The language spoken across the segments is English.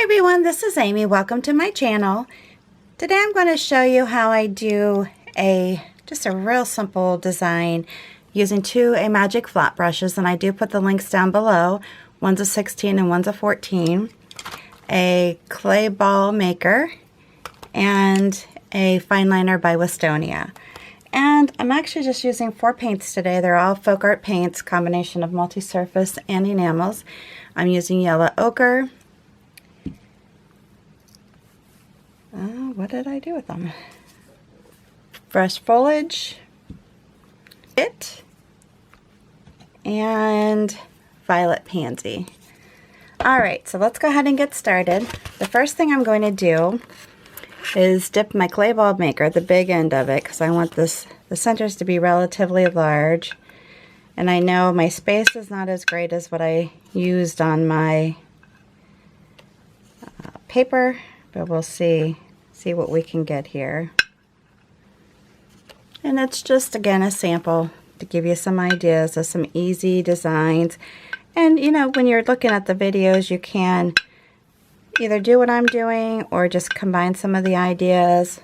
everyone, this is Amy. Welcome to my channel. Today I'm going to show you how I do just a real simple design using two Amagic flat brushes, and I do put the links down below. One's a 16 and one's a 14. A clay ball maker and a fine liner by Winstonia. And I'm actually just using 4 paints today. They're all FolkArt paints, combination of multi-surface and enamels. I'm using yellow ochre. What did I do with them? Fresh foliage, and violet pansy. Alright, so let's go ahead and get started. The first thing I'm going to do is dip my clay ball maker, the big end of it, because I want the centers to be relatively large. And I know my space is not as great as what I used on my paper, but we'll see what we can get here. And it's just, again, a sample to give you some ideas of some easy designs. And you know, when you're looking at the videos, you can either do what I'm doing or just combine some of the ideas,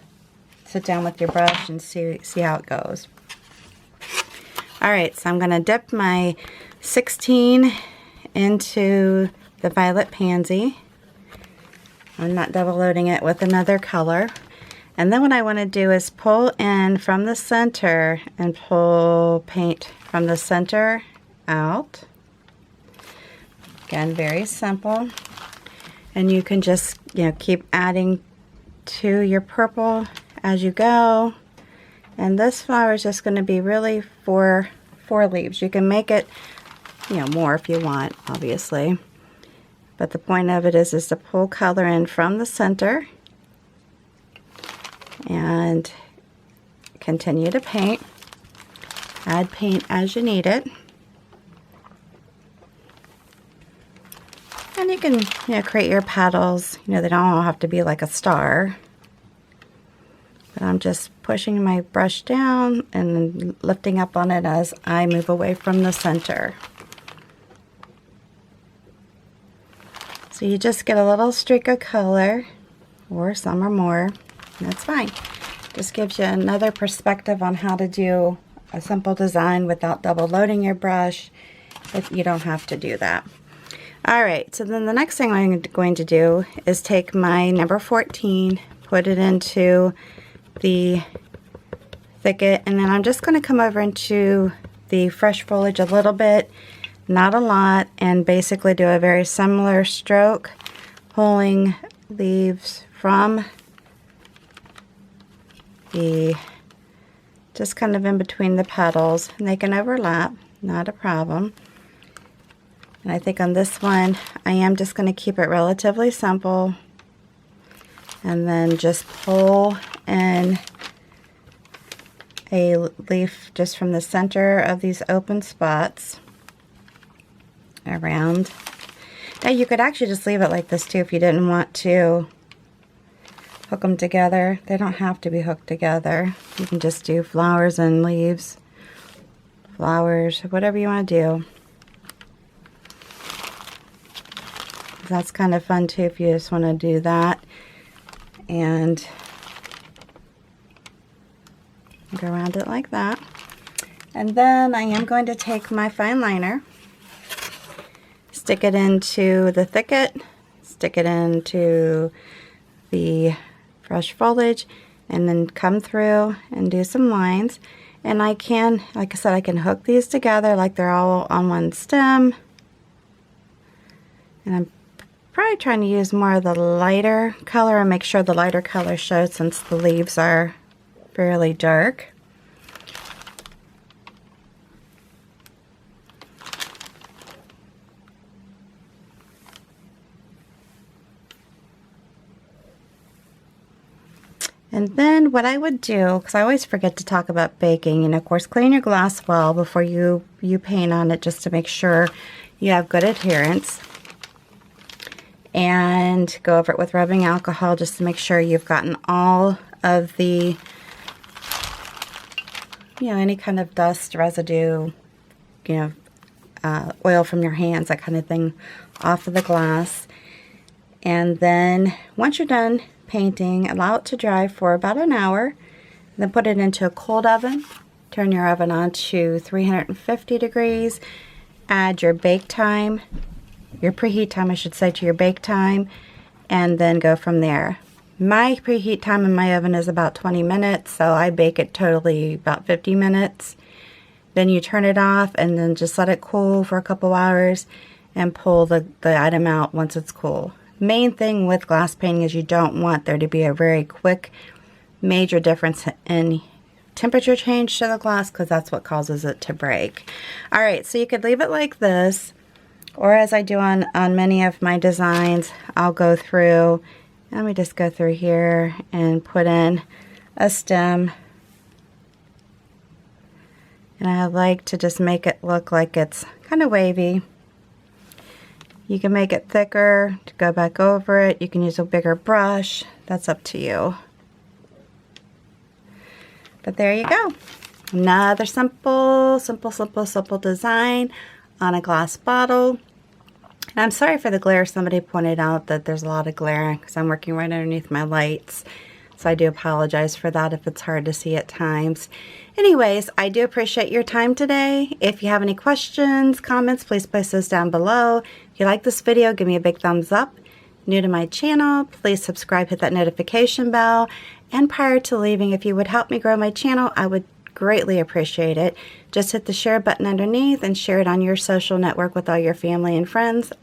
sit down with your brush and see how it goes. Alright, so I'm going to dip my 16 into the violet pansy. I'm not double loading it with another color. And then what I want to do is pull in from the center and pull paint from the center out. Again, very simple. And you can just, keep adding to your purple as you go. And this flower is just going to be really four leaves. You can make it, more if you want, obviously. But the point of it is to pull color in from the center and continue to paint. Add paint as you need it. And you can, create your petals. They don't all have to be like a star. But I'm just pushing my brush down and lifting up on it as I move away from the center. So you just get a little streak of color, or some or more, and that's fine. Just gives you another perspective on how to do a simple design without double loading your brush, if you don't have to do that. Alright, so then the next thing I'm going to do is take my number 14, put it into the thicket, and then I'm just going to come over into the fresh foliage a little bit, not a lot, and basically do a very similar stroke, pulling leaves from just kind of in between the petals, and they can overlap, not a problem. And I think on this one I am just going to keep it relatively simple and then just pull in a leaf just from the center of these open spots around. Now you could actually just leave it like this too if you didn't want to hook them together. They don't have to be hooked together. You can just do flowers and leaves, flowers, whatever you want to do. That's kind of fun too if you just want to do that and go around it like that. And then I am going to take my fine liner, stick it into the thicket, stick it into the fresh foliage, and then come through and do some lines. And I can, like I said, I can hook these together like they're all on one stem. And I'm probably trying to use more of the lighter color and make sure the lighter color shows since the leaves are fairly dark. And then what I would do, because I always forget to talk about baking, and of course clean your glass well before you paint on it just to make sure you have good adherence. And go over it with rubbing alcohol just to make sure you've gotten all of the, any kind of dust, residue, oil from your hands, that kind of thing, off of the glass. And then once you're done painting, allow it to dry for about an hour. Then put it into a cold oven. Turn your oven on to 350 degrees. Add your bake time, your preheat time I should say, to your bake time, and then go from there. My preheat time in my oven is about 20 minutes, so I bake it totally about 50 minutes. Then you turn it off and then just let it cool for a couple hours and pull the item out once it's cool. Main thing with glass painting is you don't want there to be a very quick major difference in temperature change to the glass, because that's what causes it to break. Alright, so you could leave it like this, or as I do on many of my designs, I'll go through, let me just go through here and put in a stem. And I like to just make it look like it's kind of wavy. You can make it thicker to go back over it. You can use a bigger brush. That's up to you. But there you go. Another simple design on a glass bottle. And I'm sorry for the glare. Somebody pointed out that there's a lot of glare because I'm working right underneath my lights. So I do apologize for that if it's hard to see at times. Anyways, I do appreciate your time today. If you have any questions, comments, please place those down below. If you like this video, give me a big thumbs up. New to my channel, please subscribe, hit that notification bell. And prior to leaving, if you would help me grow my channel, I would greatly appreciate it. Just hit the share button underneath and share it on your social network with all your family and friends.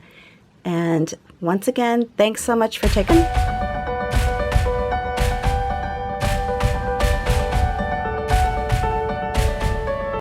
And once again, thanks so much for taking